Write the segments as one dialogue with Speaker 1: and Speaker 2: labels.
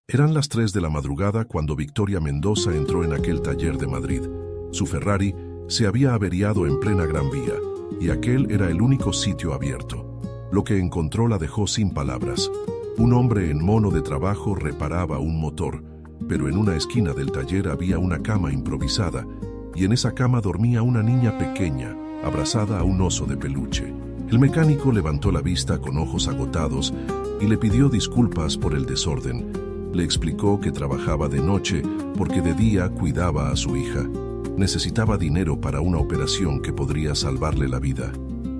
Speaker 1: Eran las 3 de la madrugada cuando Victoria Mendoza entró en aquel taller de Madrid. Su Ferrari se había averiado en plena Gran Vía, y aquel era el único sitio abierto. Lo que encontró la dejó sin palabras. Un hombre en mono de trabajo reparaba un motor, pero en una esquina del taller había una cama improvisada, y en esa cama dormía una niña pequeña, abrazada a un oso de peluche. El mecánico levantó la vista con ojos agotados y le pidió disculpas por el desorden. Le explicó que trabajaba de noche porque de día cuidaba a su hija. Necesitaba dinero para una operación que podría salvarle la vida.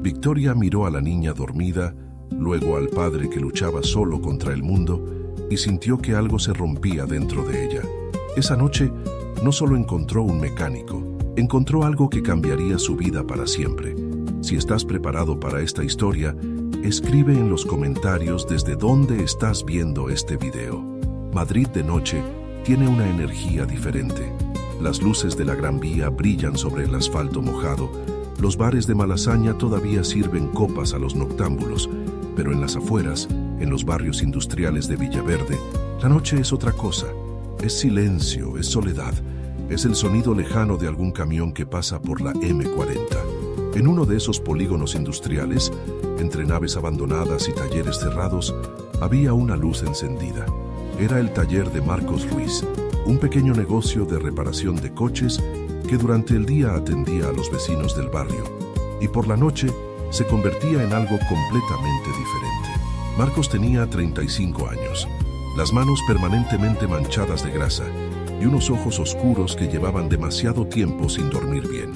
Speaker 1: Victoria miró a la niña dormida, luego al padre que luchaba solo contra el mundo, y sintió que algo se rompía dentro de ella. Esa noche no solo encontró un mecánico, encontró algo que cambiaría su vida para siempre. Si estás preparado para esta historia, escribe en los comentarios desde dónde estás viendo este video. Madrid de noche tiene una energía diferente. Las luces de la Gran Vía brillan sobre el asfalto mojado. Los bares de Malasaña todavía sirven copas a los noctámbulos, pero en las afueras, en los barrios industriales de Villaverde, la noche es otra cosa. Es silencio, es soledad, es el sonido lejano de algún camión que pasa por la M40. En uno de esos polígonos industriales, entre naves abandonadas y talleres cerrados, había una luz encendida. Era el taller de Marcos Ruiz, un pequeño negocio de reparación de coches que durante el día atendía a los vecinos del barrio, y por la noche se convertía en algo completamente diferente. Marcos tenía 35 años, las manos permanentemente manchadas de grasa y unos ojos oscuros que llevaban demasiado tiempo sin dormir bien.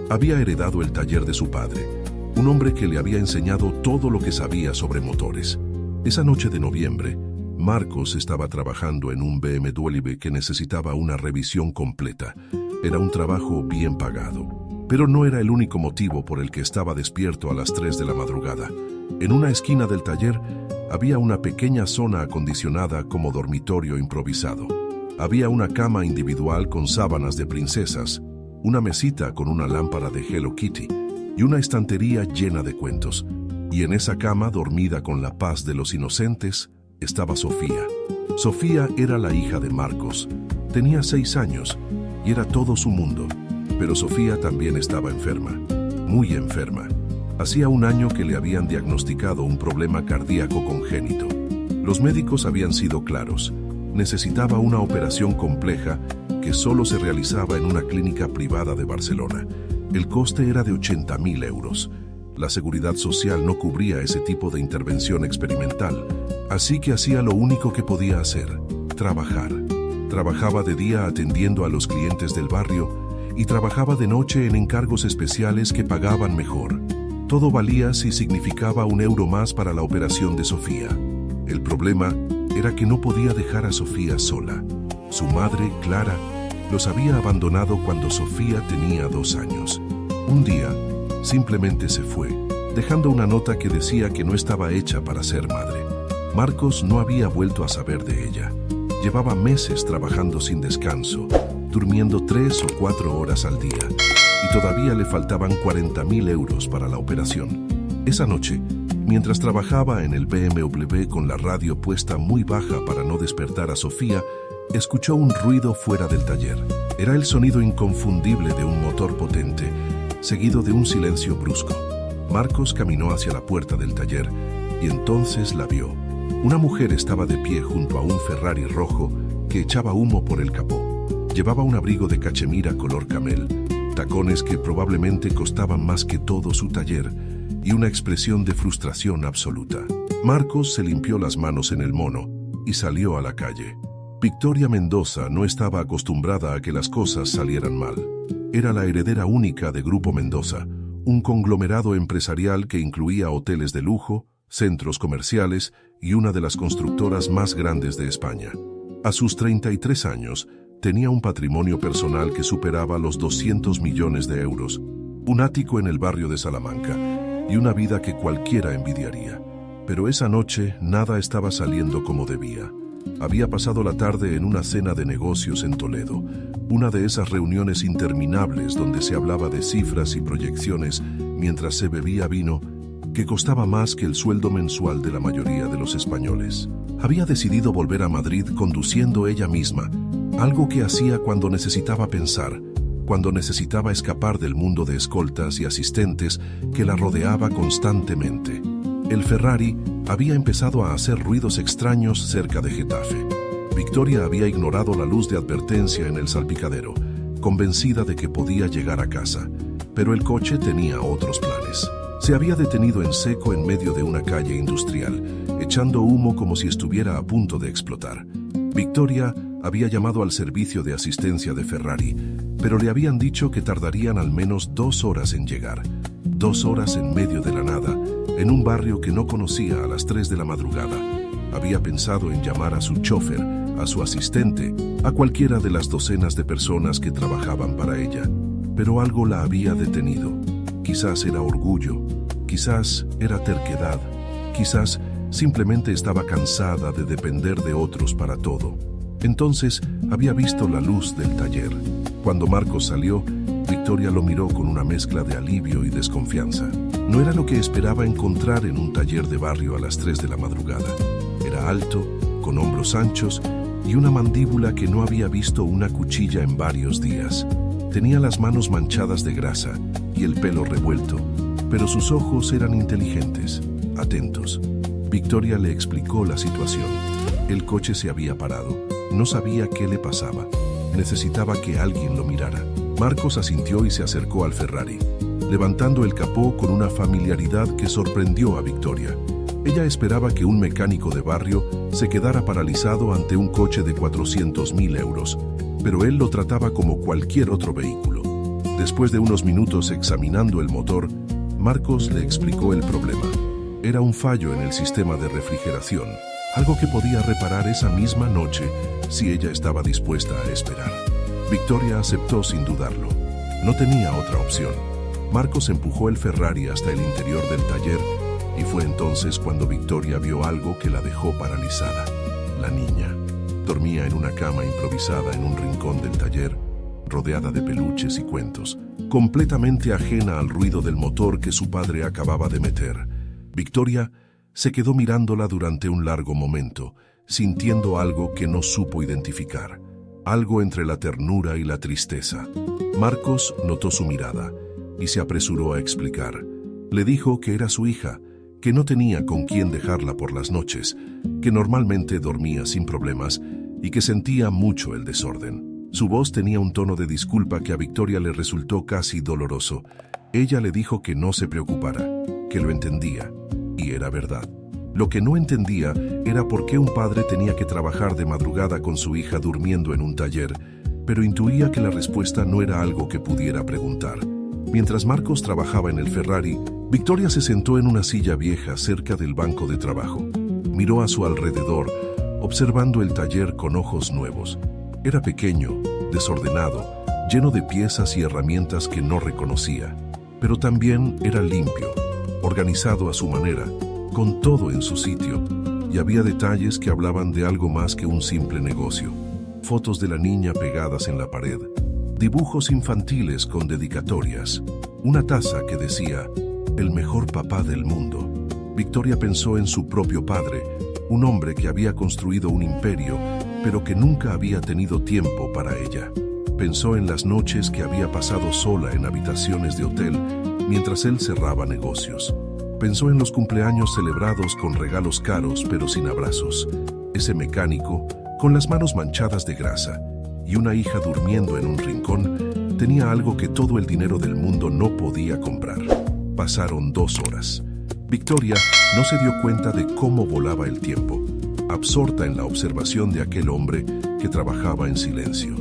Speaker 1: Había heredado el taller de su padre, un hombre que le había enseñado todo lo que sabía sobre motores. Esa noche de noviembre, Marcos estaba trabajando en un BMW que necesitaba una revisión completa. Era un trabajo bien pagado, pero no era el único motivo por el que estaba despierto a las 3 de la madrugada. En una esquina del taller había una pequeña zona acondicionada como dormitorio improvisado. Había una cama individual con sábanas de princesas, una mesita con una lámpara de Hello Kitty y una estantería llena de cuentos. Y en esa cama, dormida con la paz de los inocentes, estaba Sofía. Sofía era la hija de Marcos. Tenía 6 años y era todo su mundo. Pero Sofía también estaba enferma, muy enferma. Hacía un año que le habían diagnosticado un problema cardíaco congénito. Los médicos habían sido claros. Necesitaba una operación compleja que solo se realizaba en una clínica privada de Barcelona. El coste era de 80.000 euros. La seguridad social no cubría ese tipo de intervención experimental, así que hacía lo único que podía hacer: trabajar. Trabajaba de día atendiendo a los clientes del barrio y trabajaba de noche en encargos especiales que pagaban mejor. Todo valía si significaba 1 euro más para la operación de Sofía. El problema era que no podía dejar a Sofía sola. Su madre, Clara, los había abandonado cuando Sofía tenía 2 años. Un día, simplemente se fue, dejando una nota que decía que no estaba hecha para ser madre. Marcos no había vuelto a saber de ella. Llevaba meses trabajando sin descanso, durmiendo 3 o 4 horas al día, y todavía le faltaban 40.000 euros para la operación. Esa noche, mientras trabajaba en el BMW con la radio puesta muy baja para no despertar a Sofía, escuchó un ruido fuera del taller. Era el sonido inconfundible de un motor potente, seguido de un silencio brusco. Marcos caminó hacia la puerta del taller y entonces la vio. Una mujer estaba de pie junto a un Ferrari rojo que echaba humo por el capó. Llevaba un abrigo de cachemira color camel, tacones que probablemente costaban más que todo su taller y una expresión de frustración absoluta. Marcos se limpió las manos en el mono y salió a la calle. Victoria Mendoza no estaba acostumbrada a que las cosas salieran mal. Era la heredera única de Grupo Mendoza, un conglomerado empresarial que incluía hoteles de lujo, centros comerciales y una de las constructoras más grandes de España. A sus 33 años, tenía un patrimonio personal que superaba los 200 millones de euros, un ático en el barrio de Salamanca y una vida que cualquiera envidiaría. Pero esa noche nada estaba saliendo como debía. Había pasado la tarde en una cena de negocios en Toledo, una de esas reuniones interminables donde se hablaba de cifras y proyecciones mientras se bebía vino, que costaba más que el sueldo mensual de la mayoría de los españoles. Había decidido volver a Madrid conduciendo ella misma, algo que hacía cuando necesitaba pensar, cuando necesitaba escapar del mundo de escoltas y asistentes que la rodeaba constantemente. El Ferrari había empezado a hacer ruidos extraños cerca de Getafe. Victoria había ignorado la luz de advertencia en el salpicadero, convencida de que podía llegar a casa, pero el coche tenía otros planes. Se había detenido en seco en medio de una calle industrial, echando humo como si estuviera a punto de explotar. Victoria había llamado al servicio de asistencia de Ferrari, pero le habían dicho que tardarían al menos 2 horas en llegar. 2 horas en medio de la nada, en un barrio que no conocía a las 3 de la madrugada. Había pensado en llamar a su chofer, a su asistente, a cualquiera de las docenas de personas que trabajaban para ella. Pero algo la había detenido. Quizás era orgullo, quizás era terquedad, quizás simplemente estaba cansada de depender de otros para todo. Entonces había visto la luz del taller. Cuando Marcos salió, Victoria lo miró con una mezcla de alivio y desconfianza. No era lo que esperaba encontrar en un taller de barrio a las 3 de la madrugada. Era alto, con hombros anchos y una mandíbula que no había visto una cuchilla en varios días. Tenía las manos manchadas de grasa y el pelo revuelto, pero sus ojos eran inteligentes, atentos. Victoria le explicó la situación. El coche se había parado. No sabía qué le pasaba. Necesitaba que alguien lo mirara. Marcos asintió y se acercó al Ferrari, levantando el capó con una familiaridad que sorprendió a Victoria. Ella esperaba que un mecánico de barrio se quedara paralizado ante un coche de 400.000 euros, pero él lo trataba como cualquier otro vehículo. Después de unos minutos examinando el motor, Marcos le explicó el problema. Era un fallo en el sistema de refrigeración, algo que podía reparar esa misma noche si ella estaba dispuesta a esperar. Victoria aceptó sin dudarlo. No tenía otra opción. Marcos empujó el Ferrari hasta el interior del taller y fue entonces cuando Victoria vio algo que la dejó paralizada. La niña dormía en una cama improvisada en un rincón del taller, rodeada de peluches y cuentos, completamente ajena al ruido del motor que su padre acababa de meter. Victoria se quedó mirándola durante un largo momento, sintiendo algo que no supo identificar, algo entre la ternura y la tristeza. Marcos notó su mirada y se apresuró a explicar. Le dijo que era su hija, que no tenía con quién dejarla por las noches, que normalmente dormía sin problemas y que sentía mucho el desorden. Su voz tenía un tono de disculpa que a Victoria le resultó casi doloroso. Ella le dijo que no se preocupara, que lo entendía, y era verdad. Lo que no entendía era por qué un padre tenía que trabajar de madrugada con su hija durmiendo en un taller, pero intuía que la respuesta no era algo que pudiera preguntar. Mientras Marcos trabajaba en el Ferrari, Victoria se sentó en una silla vieja cerca del banco de trabajo. Miró a su alrededor, observando el taller con ojos nuevos. Era pequeño, desordenado, lleno de piezas y herramientas que no reconocía, pero también era limpio, organizado a su manera, con todo en su sitio, y había detalles que hablaban de algo más que un simple negocio. Fotos de la niña pegadas en la pared, dibujos infantiles con dedicatorias, una taza que decía, el mejor papá del mundo. Victoria pensó en su propio padre, un hombre que había construido un imperio, pero que nunca había tenido tiempo para ella. Pensó en las noches que había pasado sola en habitaciones de hotel, mientras él cerraba negocios. Pensó en los cumpleaños celebrados con regalos caros pero sin abrazos, ese mecánico con las manos manchadas de grasa y una hija durmiendo en un rincón tenía algo que todo el dinero del mundo no podía comprar. Pasaron 2 horas. Victoria no se dio cuenta de cómo volaba el tiempo, absorta en la observación de aquel hombre que trabajaba en silencio,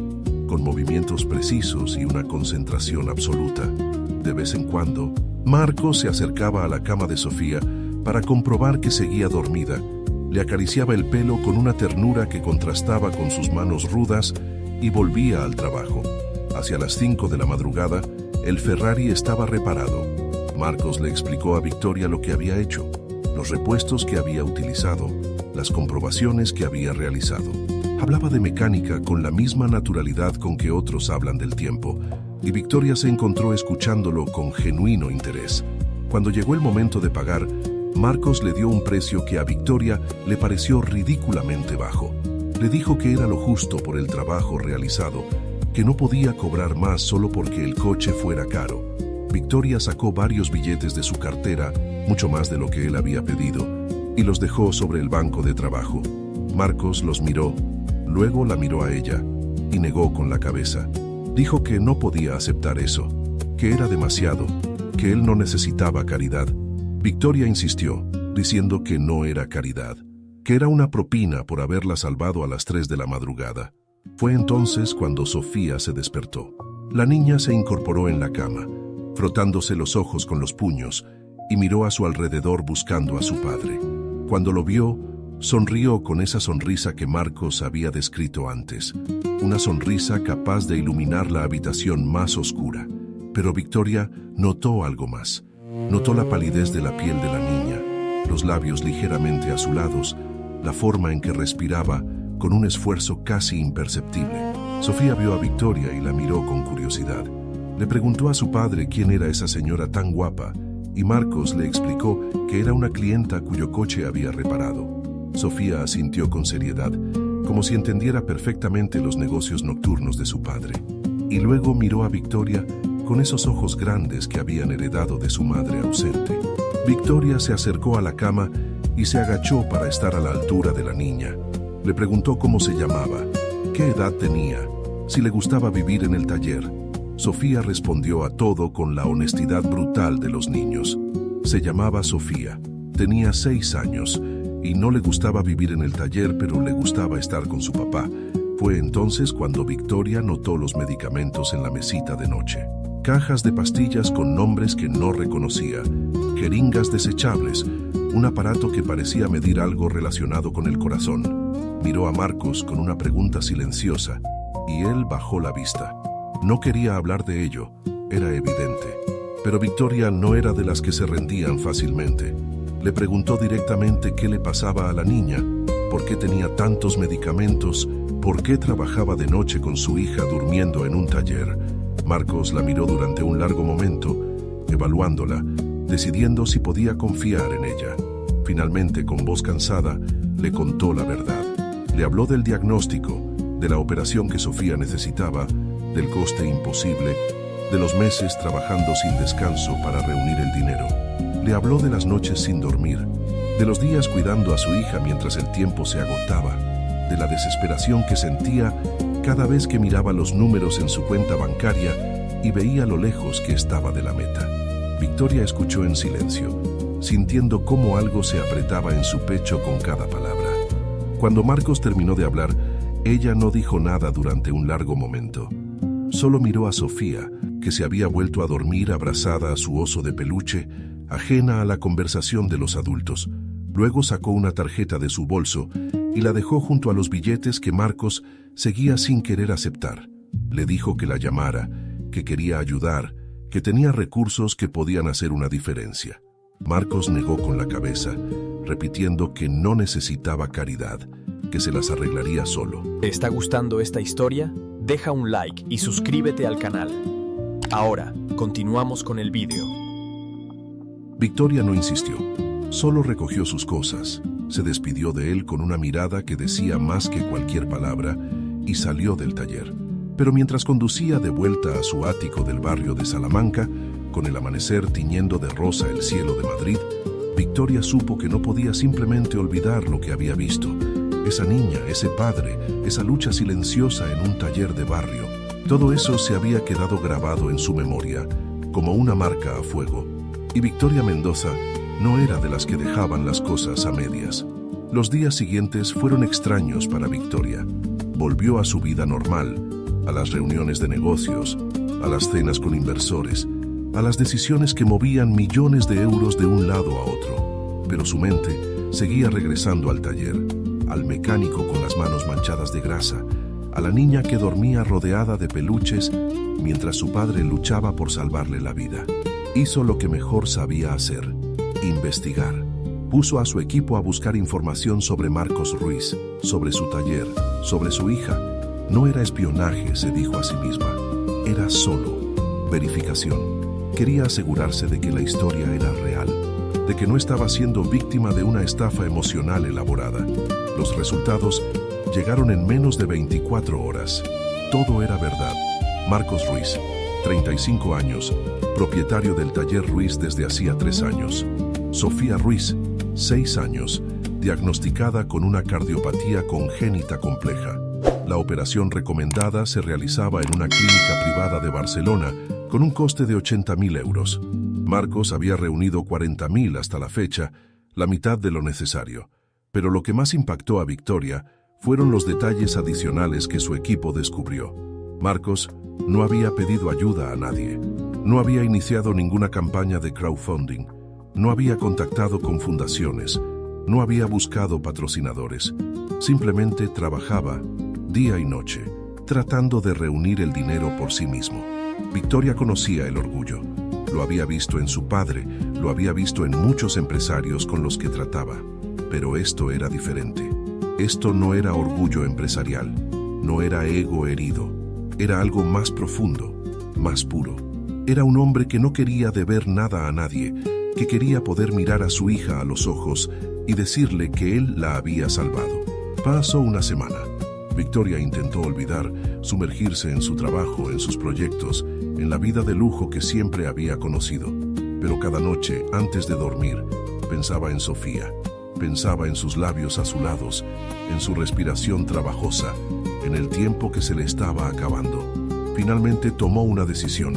Speaker 1: con movimientos precisos y una concentración absoluta. De vez en cuando, Marcos se acercaba a la cama de Sofía para comprobar que seguía dormida. Le acariciaba el pelo con una ternura que contrastaba con sus manos rudas y volvía al trabajo. Hacia las 5 de la madrugada, el Ferrari estaba reparado. Marcos le explicó a Victoria lo que había hecho, los repuestos que había utilizado, las comprobaciones que había realizado. Hablaba de mecánica con la misma naturalidad con que otros hablan del tiempo, y Victoria se encontró escuchándolo con genuino interés. Cuando llegó el momento de pagar, Marcos le dio un precio que a Victoria le pareció ridículamente bajo. Le dijo que era lo justo por el trabajo realizado, que no podía cobrar más solo porque el coche fuera caro. Victoria sacó varios billetes de su cartera, mucho más de lo que él había pedido, y los dejó sobre el banco de trabajo. Marcos los miró, luego la miró a ella, y negó con la cabeza. Dijo que no podía aceptar eso, que era demasiado, que él no necesitaba caridad. Victoria insistió, diciendo que no era caridad, que era una propina por haberla salvado a las 3 de la madrugada. Fue entonces cuando Sofía se despertó. La niña se incorporó en la cama, frotándose los ojos con los puños, y miró a su alrededor buscando a su padre. Cuando lo vio, sonrió con esa sonrisa que Marcos había descrito antes, una sonrisa capaz de iluminar la habitación más oscura. Pero Victoria notó algo más. Notó la palidez de la piel de la niña, los labios ligeramente azulados, la forma en que respiraba con un esfuerzo casi imperceptible. Sofía vio a Victoria y la miró con curiosidad. Le preguntó a su padre quién era esa señora tan guapa, y Marcos le explicó que era una clienta cuyo coche había reparado. Sofía asintió con seriedad, como si entendiera perfectamente los negocios nocturnos de su padre. Y luego miró a Victoria con esos ojos grandes que habían heredado de su madre ausente. Victoria se acercó a la cama y se agachó para estar a la altura de la niña. Le preguntó cómo se llamaba, qué edad tenía, si le gustaba vivir en el taller. Sofía respondió a todo con la honestidad brutal de los niños. Se llamaba Sofía, tenía 6 años y no le gustaba vivir en el taller, pero le gustaba estar con su papá. Fue entonces cuando Victoria notó los medicamentos en la mesita de noche. Cajas de pastillas con nombres que no reconocía, jeringas desechables, un aparato que parecía medir algo relacionado con el corazón. Miró a Marcos con una pregunta silenciosa y él bajó la vista. No quería hablar de ello, era evidente. Pero Victoria no era de las que se rendían fácilmente. Le preguntó directamente qué le pasaba a la niña, por qué tenía tantos medicamentos, por qué trabajaba de noche con su hija durmiendo en un taller. Marcos la miró durante un largo momento, evaluándola, decidiendo si podía confiar en ella. Finalmente, con voz cansada, le contó la verdad. Le habló del diagnóstico, de la operación que Sofía necesitaba, del coste imposible, de los meses trabajando sin descanso para reunir el dinero. Le habló de las noches sin dormir, de los días cuidando a su hija mientras el tiempo se agotaba, de la desesperación que sentía cada vez que miraba los números en su cuenta bancaria y veía lo lejos que estaba de la meta. Victoria escuchó en silencio, sintiendo cómo algo se apretaba en su pecho con cada palabra. Cuando Marcos terminó de hablar, ella no dijo nada durante un largo momento. Solo miró a Sofía, que se había vuelto a dormir abrazada a su oso de peluche, ajena a la conversación de los adultos. Luego sacó una tarjeta de su bolso y la dejó junto a los billetes que Marcos seguía sin querer aceptar. Le dijo que la llamara, que quería ayudar, que tenía recursos que podían hacer una diferencia. Marcos negó con la cabeza, repitiendo que no necesitaba caridad, que se las arreglaría solo.
Speaker 2: ¿Te está gustando esta historia? Deja un like y suscríbete al canal. Ahora, continuamos con el vídeo.
Speaker 1: Victoria no insistió, solo recogió sus cosas, se despidió de él con una mirada que decía más que cualquier palabra y salió del taller. Pero mientras conducía de vuelta a su ático del barrio de Salamanca, con el amanecer tiñendo de rosa el cielo de Madrid, Victoria supo que no podía simplemente olvidar lo que había visto. Esa niña, ese padre, esa lucha silenciosa en un taller de barrio. Todo eso se había quedado grabado en su memoria, como una marca a fuego. Y Victoria Mendoza no era de las que dejaban las cosas a medias. Los días siguientes fueron extraños para Victoria. Volvió a su vida normal, a las reuniones de negocios, a las cenas con inversores, a las decisiones que movían millones de euros de un lado a otro. Pero su mente seguía regresando al taller, al mecánico con las manos manchadas de grasa, a la niña que dormía rodeada de peluches mientras su padre luchaba por salvarle la vida. Hizo lo que mejor sabía hacer: investigar. Puso a su equipo a buscar información sobre Marcos Ruiz, sobre su taller, sobre su hija. No era espionaje, se dijo a sí misma. Era solo verificación. Quería asegurarse de que la historia era real, de que no estaba siendo víctima de una estafa emocional elaborada. Los resultados llegaron en menos de 24 horas. Todo era verdad. Marcos Ruiz, 35 años, propietario del taller Ruiz desde hacía 3 años. Sofía Ruiz, 6 años, diagnosticada con una cardiopatía congénita compleja. La operación recomendada se realizaba en una clínica privada de Barcelona con un coste de 80.000 euros. Marcos había reunido 40.000 hasta la fecha, la mitad de lo necesario. Pero lo que más impactó a Victoria fueron los detalles adicionales que su equipo descubrió. Marcos no había pedido ayuda a nadie, no había iniciado ninguna campaña de crowdfunding, no había contactado con fundaciones, no había buscado patrocinadores. Simplemente trabajaba día y noche, tratando de reunir el dinero por sí mismo. Victoria conocía el orgullo. Lo había visto en su padre, lo había visto en muchos empresarios con los que trataba. Pero esto era diferente. Esto no era orgullo empresarial, no era ego herido. Era algo más profundo, más puro. Era un hombre que no quería deber nada a nadie, que quería poder mirar a su hija a los ojos y decirle que él la había salvado. Pasó una semana. Victoria intentó olvidar, sumergirse en su trabajo, en sus proyectos, en la vida de lujo que siempre había conocido. Pero cada noche, antes de dormir, pensaba en Sofía. Pensaba en sus labios azulados, en su respiración trabajosa, en el tiempo que se le estaba acabando. Finalmente tomó una decisión.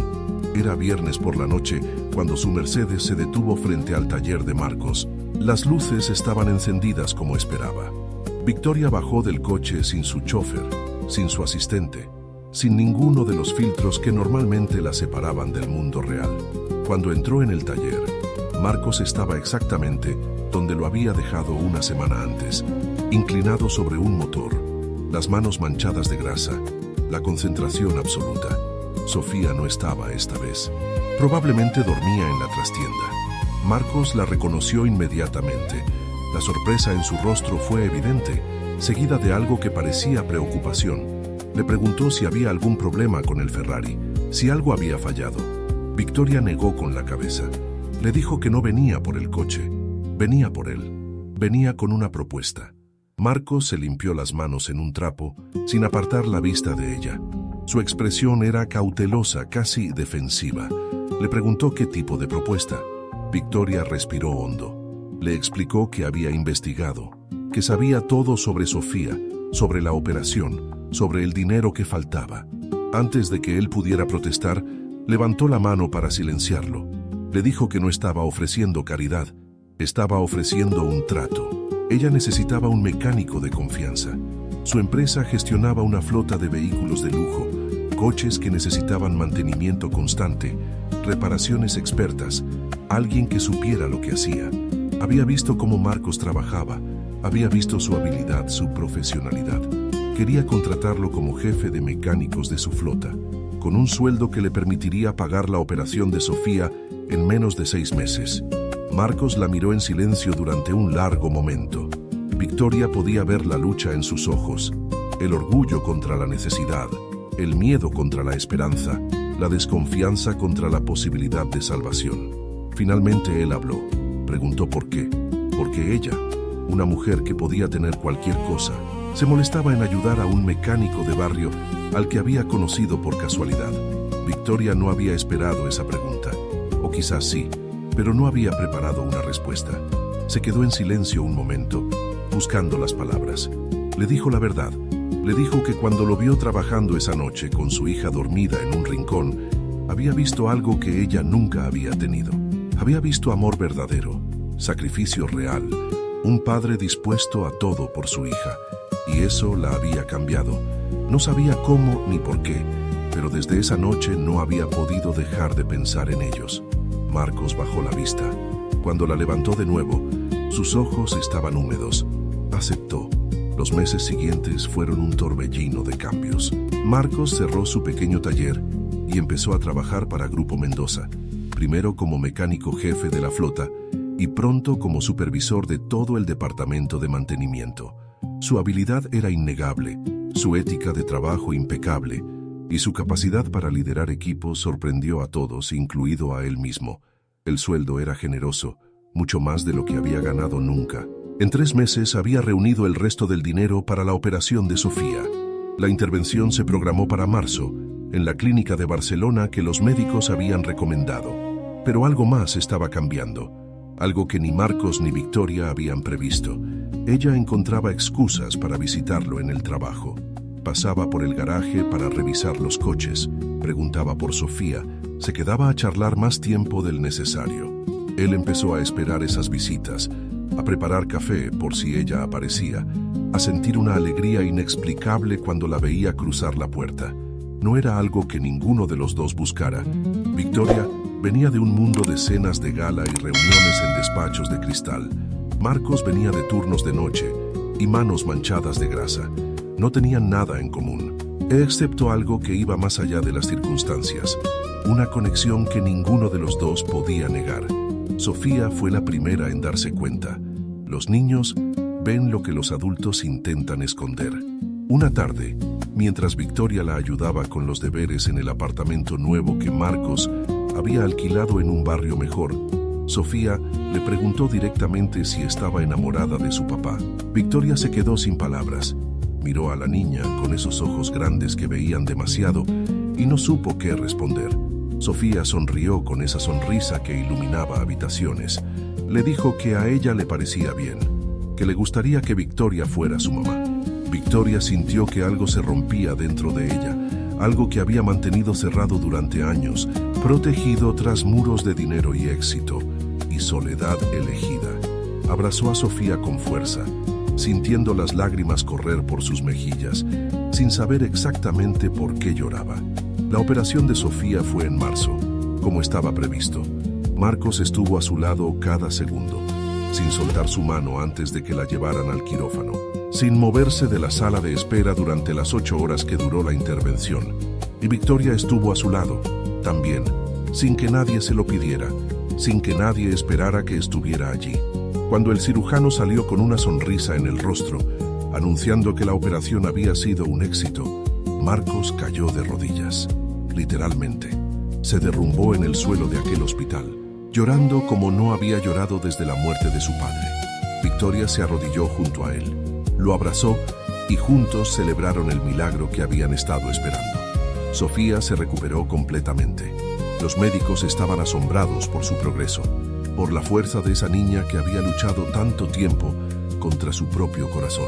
Speaker 1: Era viernes por la noche cuando su Mercedes se detuvo frente al taller de Marcos. Las luces estaban encendidas como esperaba. Victoria bajó del coche sin su chofer, sin su asistente, sin ninguno de los filtros que normalmente la separaban del mundo real. Cuando entró en el taller, Marcos estaba exactamente donde lo había dejado una semana antes, inclinado sobre un motor, las manos manchadas de grasa, la concentración absoluta. Sofía no estaba esta vez. Probablemente dormía en la trastienda. Marcos la reconoció inmediatamente. La sorpresa en su rostro fue evidente, seguida de algo que parecía preocupación. Le preguntó si había algún problema con el Ferrari, si algo había fallado. Victoria negó con la cabeza. Le dijo que no venía por el coche, venía por él. Venía con una propuesta. Marcos se limpió las manos en un trapo, sin apartar la vista de ella. Su expresión era cautelosa, casi defensiva. Le preguntó qué tipo de propuesta. Victoria respiró hondo. Le explicó que había investigado, que sabía todo sobre Sofía, sobre la operación, sobre el dinero que faltaba. Antes de que él pudiera protestar, levantó la mano para silenciarlo. Le dijo que no estaba ofreciendo caridad, estaba ofreciendo un trato. Ella necesitaba un mecánico de confianza. Su empresa gestionaba una flota de vehículos de lujo, coches que necesitaban mantenimiento constante, reparaciones expertas, alguien que supiera lo que hacía. Había visto cómo Marcos trabajaba, había visto su habilidad, su profesionalidad. Quería contratarlo como jefe de mecánicos de su flota, con un sueldo que le permitiría pagar la operación de Sofía en menos de 6 meses. Marcos la miró en silencio durante un largo momento. Victoria podía ver la lucha en sus ojos, el orgullo contra la necesidad, el miedo contra la esperanza, la desconfianza contra la posibilidad de salvación. Finalmente él habló. Preguntó por qué. Porque ella, una mujer que podía tener cualquier cosa, se molestaba en ayudar a un mecánico de barrio al que había conocido por casualidad. Victoria no había esperado esa pregunta, o quizás sí, pero no había preparado una respuesta. Se quedó en silencio un momento, buscando las palabras. Le dijo la verdad. Le dijo que cuando lo vio trabajando esa noche con su hija dormida en un rincón, había visto algo que ella nunca había tenido. Había visto amor verdadero, sacrificio real, un padre dispuesto a todo por su hija, y eso la había cambiado. No sabía cómo ni por qué, pero desde esa noche no había podido dejar de pensar en ellos. Marcos bajó la vista. Cuando la levantó de nuevo, sus ojos estaban húmedos. Aceptó. Los meses siguientes fueron un torbellino de cambios. Marcos cerró su pequeño taller y empezó a trabajar para Grupo Mendoza, primero como mecánico jefe de la flota y pronto como supervisor de todo el departamento de mantenimiento. Su habilidad era innegable, su ética de trabajo impecable, y su capacidad para liderar equipos sorprendió a todos, incluido a él mismo. El sueldo era generoso, mucho más de lo que había ganado nunca. En 3 meses había reunido el resto del dinero para la operación de Sofía. La intervención se programó para marzo, en la clínica de Barcelona que los médicos habían recomendado. Pero algo más estaba cambiando, algo que ni Marcos ni Victoria habían previsto. Ella encontraba excusas para visitarlo en el trabajo. Pasaba por el garaje para revisar los coches, preguntaba por Sofía, se quedaba a charlar más tiempo del necesario. Él empezó a esperar esas visitas, a preparar café por si ella aparecía, a sentir una alegría inexplicable cuando la veía cruzar la puerta. No era algo que ninguno de los dos buscara. Victoria venía de un mundo de cenas de gala y reuniones en despachos de cristal. Marcos venía de turnos de noche y manos manchadas de grasa. No tenían nada en común, excepto algo que iba más allá de las circunstancias, una conexión que ninguno de los dos podía negar. Sofía fue la primera en darse cuenta. Los niños ven lo que los adultos intentan esconder. Una tarde, mientras Victoria la ayudaba con los deberes en el apartamento nuevo que Marcos había alquilado en un barrio mejor, Sofía le preguntó directamente si estaba enamorada de su papá. Victoria se quedó sin palabras. Miró a la niña con esos ojos grandes que veían demasiado y no supo qué responder. Sofía sonrió con esa sonrisa que iluminaba habitaciones. Le dijo que a ella le parecía bien, que le gustaría que Victoria fuera su mamá. Victoria sintió que algo se rompía dentro de ella, algo que había mantenido cerrado durante años, protegido tras muros de dinero y éxito, y soledad elegida. Abrazó a Sofía con fuerza, sintiendo las lágrimas correr por sus mejillas, sin saber exactamente por qué lloraba. La operación de Sofía fue en marzo, como estaba previsto. Marcos estuvo a su lado cada segundo, sin soltar su mano antes de que la llevaran al quirófano, sin moverse de la sala de espera durante las 8 horas que duró la intervención. Y Victoria estuvo a su lado, también, sin que nadie se lo pidiera, sin que nadie esperara que estuviera allí. Cuando el cirujano salió con una sonrisa en el rostro, anunciando que la operación había sido un éxito, Marcos cayó de rodillas, literalmente. Se derrumbó en el suelo de aquel hospital, llorando como no había llorado desde la muerte de su padre. Victoria se arrodilló junto a él, lo abrazó y juntos celebraron el milagro que habían estado esperando. Sofía se recuperó completamente. Los médicos estaban asombrados por su progreso, por la fuerza de esa niña que había luchado tanto tiempo contra su propio corazón.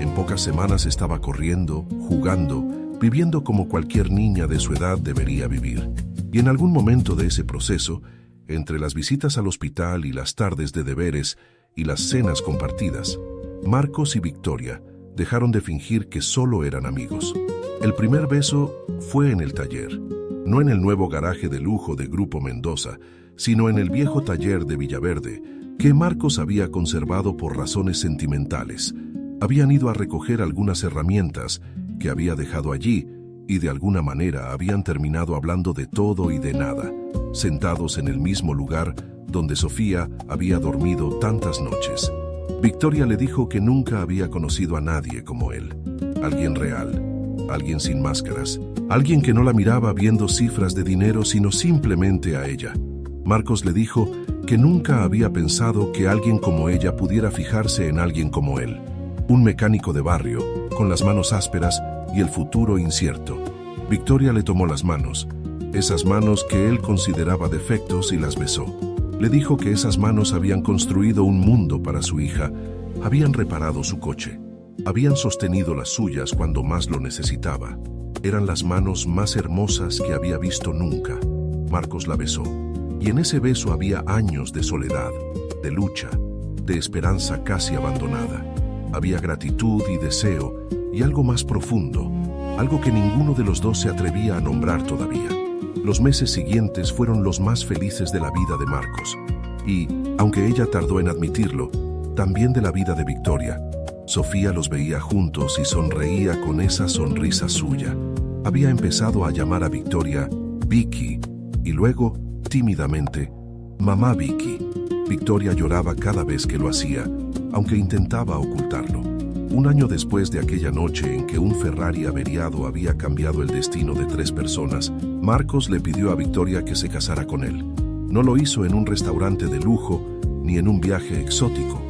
Speaker 1: En pocas semanas estaba corriendo, jugando, viviendo como cualquier niña de su edad debería vivir. Y en algún momento de ese proceso, entre las visitas al hospital y las tardes de deberes y las cenas compartidas, Marcos y Victoria dejaron de fingir que solo eran amigos. El primer beso fue en el taller, no en el nuevo garaje de lujo de Grupo Mendoza, sino en el viejo taller de Villaverde, que Marcos había conservado por razones sentimentales. Habían ido a recoger algunas herramientas que había dejado allí y de alguna manera habían terminado hablando de todo y de nada, sentados en el mismo lugar donde Sofía había dormido tantas noches. Victoria le dijo que nunca había conocido a nadie como él, alguien real, alguien sin máscaras, alguien que no la miraba viendo cifras de dinero sino simplemente a ella. Marcos le dijo que nunca había pensado que alguien como ella pudiera fijarse en alguien como él, un mecánico de barrio, con las manos ásperas y el futuro incierto. Victoria le tomó las manos, esas manos que él consideraba defectos, y las besó. Le dijo que esas manos habían construido un mundo para su hija, habían reparado su coche, habían sostenido las suyas cuando más lo necesitaba. Eran las manos más hermosas que había visto nunca. Marcos la besó, y en ese beso había años de soledad, de lucha, de esperanza casi abandonada. Había gratitud y deseo, y algo más profundo, algo que ninguno de los dos se atrevía a nombrar todavía. Los meses siguientes fueron los más felices de la vida de Marcos, y, aunque ella tardó en admitirlo, también de la vida de Victoria. Sofía los veía juntos y sonreía con esa sonrisa suya. Había empezado a llamar a Victoria Vicky, y luego, tímidamente, Mamá Vicky. Victoria lloraba cada vez que lo hacía, aunque intentaba ocultarlo. Un año después de aquella noche en que un Ferrari averiado había cambiado el destino de 3 personas, Marcos le pidió a Victoria que se casara con él. No lo hizo en un restaurante de lujo ni en un viaje exótico.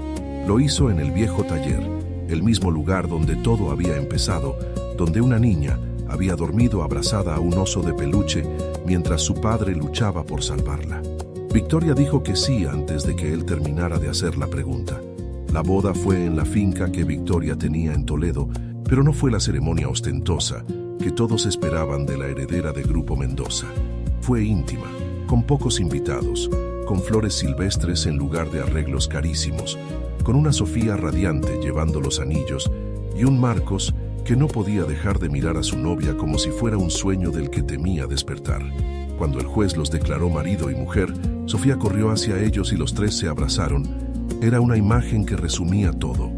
Speaker 1: Lo hizo en el viejo taller, el mismo lugar donde todo había empezado, donde una niña había dormido abrazada a un oso de peluche mientras su padre luchaba por salvarla. Victoria dijo que sí antes de que él terminara de hacer la pregunta. La boda fue en la finca que Victoria tenía en Toledo, pero no fue la ceremonia ostentosa que todos esperaban de la heredera de Grupo Mendoza. Fue íntima, con pocos invitados, con flores silvestres en lugar de arreglos carísimos, con una Sofía radiante llevando los anillos y un Marcos que no podía dejar de mirar a su novia como si fuera un sueño del que temía despertar. Cuando el juez los declaró marido y mujer, Sofía corrió hacia ellos y los 3 se abrazaron. Era una imagen que resumía todo.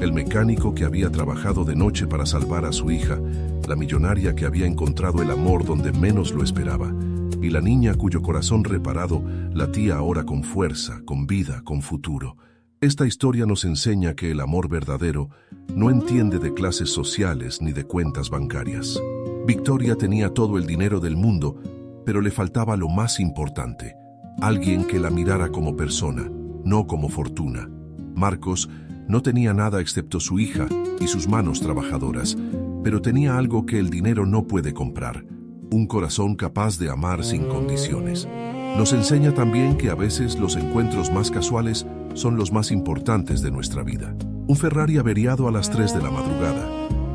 Speaker 1: El mecánico que había trabajado de noche para salvar a su hija, la millonaria que había encontrado el amor donde menos lo esperaba, y la niña cuyo corazón reparado latía ahora con fuerza, con vida, con futuro. Esta historia nos enseña que el amor verdadero no entiende de clases sociales ni de cuentas bancarias. Victoria tenía todo el dinero del mundo, pero le faltaba lo más importante, alguien que la mirara como persona, no como fortuna. Marcos no tenía nada excepto su hija y sus manos trabajadoras, pero tenía algo que el dinero no puede comprar, un corazón capaz de amar sin condiciones. Nos enseña también que a veces los encuentros más casuales son los más importantes de nuestra vida. Un Ferrari averiado a las 3 de la madrugada,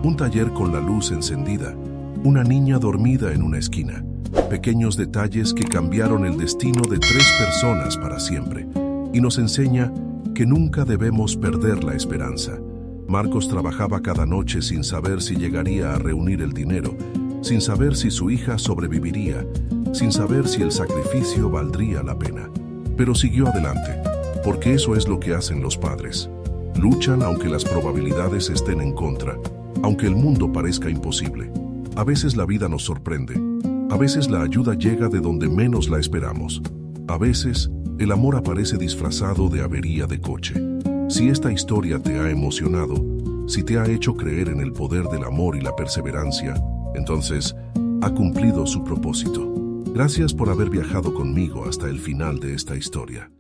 Speaker 1: un taller con la luz encendida, una niña dormida en una esquina. Pequeños detalles que cambiaron el destino de 3 personas para siempre. Y nos enseña que nunca debemos perder la esperanza. Marcos trabajaba cada noche sin saber si llegaría a reunir el dinero, sin saber si su hija sobreviviría, sin saber si el sacrificio valdría la pena. Pero siguió adelante, porque eso es lo que hacen los padres. Luchan aunque las probabilidades estén en contra, aunque el mundo parezca imposible. A veces la vida nos sorprende, a veces la ayuda llega de donde menos la esperamos. A veces el amor aparece disfrazado de avería de coche. Si esta historia te ha emocionado, si te ha hecho creer en el poder del amor y la perseverancia, entonces ha cumplido su propósito. Gracias por haber viajado conmigo hasta el final de esta historia.